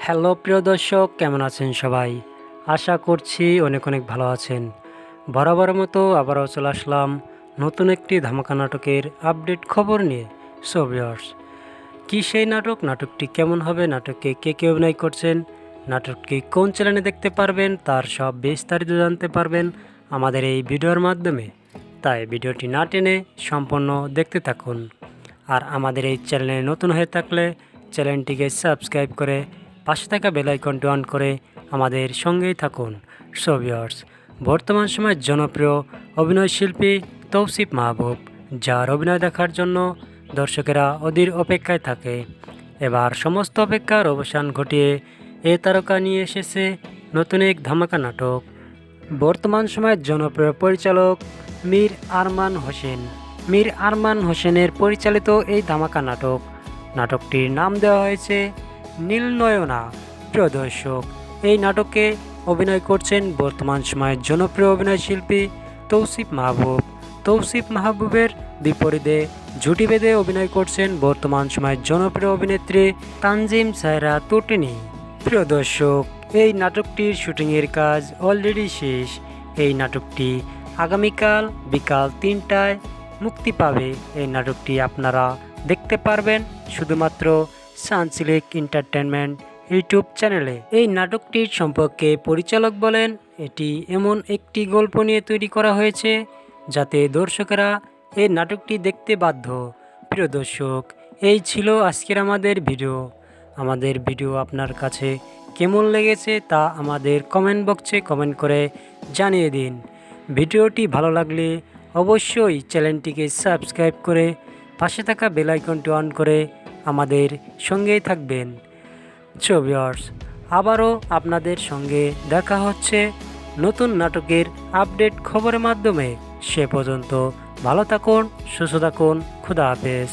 Hello প্রিয় দর্শক, কেমন আছেন সবাই? আশা করছি অনেক অনেক ভালো আছেন। বরাবরের মতো আবারও চলে আসলাম নতুন একটি ধামাকা নাটকের আপডেট খবর নিয়ে। সো ভিউয়ার্স, কী সেই নাটক, নাটকটি কেমন হবে, নাটকে কে কে অভিনয় করছেন, নাটকটি কোন চ্যানেলে দেখতে পারবেন, তার সব বিস্তারিত জানতে পারবেন আমাদের এই ভিডিওর মাধ্যমে। তাই ভিডিওটি না টেনে সম্পূর্ণ দেখতে থাকুন। আর আমাদের এই চ্যানেলে নতুন হয়ে থাকলে চ্যানেলটিকে সাবস্ক্রাইব করে পাশে থাকা বেল আইকনটি অন করে আমাদের সঙ্গেই থাকুন। সো ভিউয়ার্স, বর্তমান সময়ের জনপ্রিয় অভিনয় শিল্পী তৌসিফ মাহবুব, যার অভিনয় দেখার জন্য দর্শকেরা অধীর অপেক্ষায় থাকে। এবার সমস্ত অপেক্ষার অবসান ঘটিয়ে এ তারকা নিয়ে এসেছে নতুন এক ধামাকা নাটক। বর্তমান সময়ের জনপ্রিয় পরিচালক মীর আরমান হোসেন। মীর আরমান হোসেনের পরিচালিত এই ধামাকা নাটকটির নাম দেওয়া হয়েছে নীলনয়না। প্রিয় দর্শক, এই নাটকে অভিনয় করছেন বর্তমান সময়ের জনপ্রিয় অভিনয় শিল্পী তৌসিফ মাহবুব। তৌসিফ মাহবুবের বিপরীতে জুটি বেঁধে অভিনয় করছেন বর্তমান সময়ের জনপ্রিয় অভিনেত্রী তানজিম সায়রা তুটিনি। প্রিয় দর্শক, এই নাটকটির শুটিংয়ের কাজ অলরেডি শেষ। এই নাটকটি আগামীকাল বিকাল 3টায় মুক্তি পাবে। এই নাটকটি আপনারা দেখতে পারবেন শুধুমাত্র সানসিল্ক এন্টারটেনমেন্ট ইউটিউব চ্যানেলে। এই নাটকটির সম্পর্কে পরিচালক বলেন, এটি এমন একটি গল্প নিয়ে তৈরি করা হয়েছে যাতে দর্শকেরা এই নাটকটি দেখতে বাধ্য। প্রিয় দর্শক, এই ছিল আজকের আমাদের ভিডিও আপনার কাছে কেমন লেগেছে তা আমাদের কমেন্ট বক্সে কমেন্ট করে জানিয়ে দিন। ভিডিওটি ভালো লাগলে অবশ্যই চ্যানেলটিকে সাবস্ক্রাইব করে পাশে থাকা বেল আইকনটি অন করে আমাদের সঙ্গেই থাকবেন। সো ভিউয়ার্স, আবারও আপনাদের সঙ্গে দেখা হচ্ছে নতুন নাটকের আপডেট খবরের মাধ্যমে। সে পর্যন্ত ভালো থাকুন, সুস্থ থাকুন, খুদা হাফেজ।